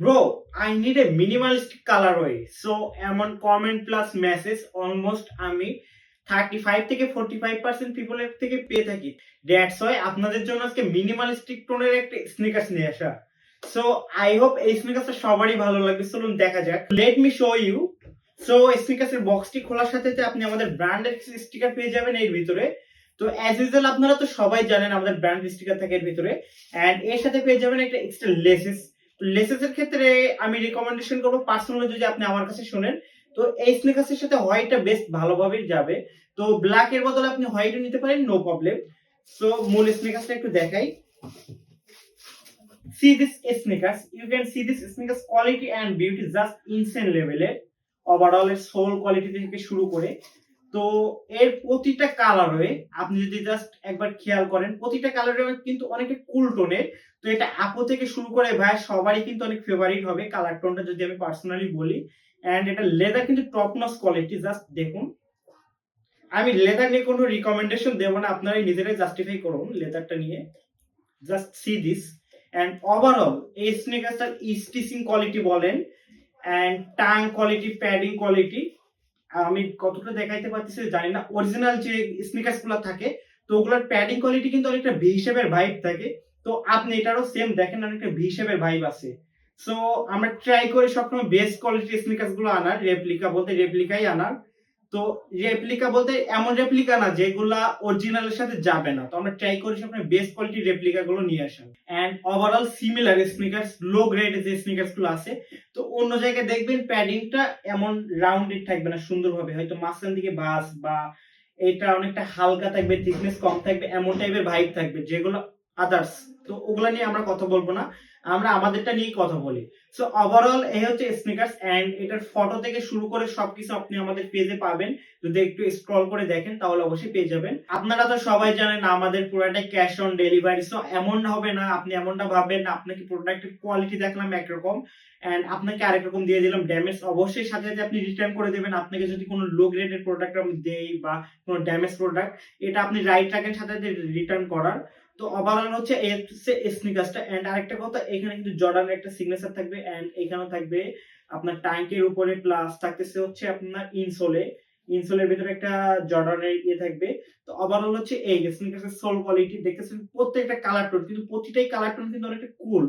Bro, I need a minimalistic colorway. So এমন comment plus message almost আমি 35 থেকে 45% পিপলের থেকে পেয়ে থাকি। দ্যাটস ওয়াই আপনাদের জন্য আজকে মিনিমালিস্টিক টোনের একটা স্নিকার্স নিয়ে আসা। সো আই হোপ এই স্নিকার্সটা সবারই ভালো লাগবে। চলুন দেখা যাক। Let me show you. So স্নিকার্সের বক্সটি খোলার সাথে সাথে আপনি আমাদের ব্র্যান্ডের স্টিকার পেয়ে যাবেন এর ভিতরে। তো অ্যাজ ইউজুয়াল আপনারা তো সবাই জানেন আমাদের ব্র্যান্ড স্টিকার থাকে এর ভিতরে। এন্ড এর সাথে পেয়ে যাবেন একটা এক্সট্রা লেসেস এর ক্ষেত্রে আমি রিকমেন্ডেশন করবো পার্সোনালি যদি আপনি আমার কাছে শুনেন তো এই স্নিকার্সের সাথে হোয়াইটটা বেস্ট ভালোভাবেই যাবে। তো ব্ল্যাক এর বদলে আপনি হোয়াইটও নিতে পারেন, নো প্রবলেম। সো মূল স্নিকার্সটা একটু দেখাই। See this sneakers. You can see this sneakers quality and beauty just insane level এর ওভারঅল এর সোল কোয়ালিটি থেকে শুরু করে। তো এর প্রতিটা কালারে আপনি যদি জাস্ট একবার খেয়াল করেন প্রতিটা কালারে কিন্তু অনেকটা কুল টোনের। তো এটা আপু থেকে শুরু করে ভাই সবারই কিন্তু অনেক ফেভারিট হবে কালার টোনটা যদি আমি পার্সোনালি বলি। এন্ড এটা লেদার কিন্তু টপ নচ কোয়ালিটি, জাস্ট দেখুন। আমি লেদার নিয়ে কোনো রিকমেন্ডেশন দেবো না, আপনারাই নিজেরাই জাস্টিফাই করুন লেদারটা নিয়ে। Just see this. And overall এই স্নিকার্সটার স্টিচিং কোয়ালিটি বলেন and tongue quality, padding quality আমি কতটা দেখাইতে পারতেছি জানি না। অরিজিনাল যে স্নিকার্স গুলো থাকে তো ওগুলোর প্যাডিং কোয়ালিটি কিন্তু অনেকটা ভি শেপের ভাইব থাকে। তো আপনি এটারও সেম দেখেন অনেকটা ভি শেপের ভাইব আছে। সো আমরা ট্রাই করি সবসময় বেস্ট কোয়ালিটির স্নিকার্স গুলো আনার, রেপ্লিকা বলতে রেপ্লিকাই আনার। তো রেপ্লিকা বলতে এমন রেপ্লিকা না যেগুলা অরিজিনালের সাথে যাবে না, তো আমরা ট্রাই করি সবসময় বেস্ট কোয়ালিটির রেপ্লিকা গুলো নিয়ে আসা। এন্ড ওভারঅল সিমিলার স্নিকার্স লো গ্রেডের যে স্নিকার্স গুলো আছে তো অন্য জায়গায় দেখবেন প্যাডিংটা এমন রাউন্ডেড থাকবে না সুন্দরভাবে, হয়তো মাঝখান দিকে বাস বা এটা অনেকটা হালকা থাকবে, থিকনেস কম থাকবে, এমন টাইপের ভাইব থাকবে যেগুলো আদার্স। তো ওগুলা নিয়ে আমরা কথা বলবো না, আমরা আমাদেরটা নিয়ে কথা বলি। সো ওভারঅল এই হচ্ছে স্নিকার্স এন্ড এটার ফটো থেকে শুরু করে সবকিছু আপনি আমাদের পেজে পাবেন। যদি একটু স্ক্রল করে দেখেন তাহলে অবশ্যই পেয়ে যাবেন। আপনারা তো সবাই জানেন আমাদের পুরোটাই ক্যাশ অন ডেলিভারি। সো এমন হবে না আপনি এমনটা ভাববেন না আপনাকে প্রোডাক্টের কোয়ালিটি দেখলাম একরকম এন্ড আপনাকে আরেক রকম দিয়ে দিলাম ড্যামেজ, অবশ্যই সাথে সাথে আপনি রিটার্ন করে দেবেন। আপনাকে যদি কোনো লো গ্রেডের প্রোডাক্ট আমি দেই বা কোনো ড্যামেজ প্রোডাক্ট, এটা আপনি রাইট রাখেন সাথে সাথে রিটার্ন করার। তো ওভারঅল হচ্ছে এই হচ্ছে স্নিকার্সটা। এন্ড আরেকটা কথা, এখানে কিন্তু জর্ডানের একটা সিগনেচার থাকবে এন্ড এখানেও থাকবে আপনার ট্যাঙ্কের উপরে, প্লাস থাকতেছে হচ্ছে আপনার ইনসোলের ভিতরে একটা জর্ডানের ইয়ে থাকবে। তো ওভারঅল হচ্ছে এই স্নিকার্সের সোল কোয়ালিটি দেখতেছেন প্রত্যেকটা কালার টোন কিন্তু প্রতিটাই কালার টোন কিন্তু অনেকটা কুল।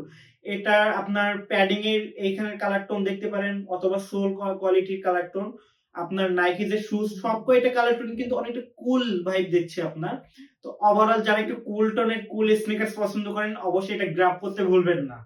এটা আপনার প্যাডিং এর এইখানের কালার টোন দেখতে পারেন অথবা সোল কোয়ালিটির কালার টোন, আপনার নাইকি যে শুজ সব কয়টা কালার টোন কিন্তু অনেকটা কুল ভাইব দিচ্ছে আপনার। তো ওভারঅল যারা একটু কুল টোনের কুল স্নিকার্স পছন্দ করেন অবশ্যই এটা গ্র্যাব করতে ভুলবেন না।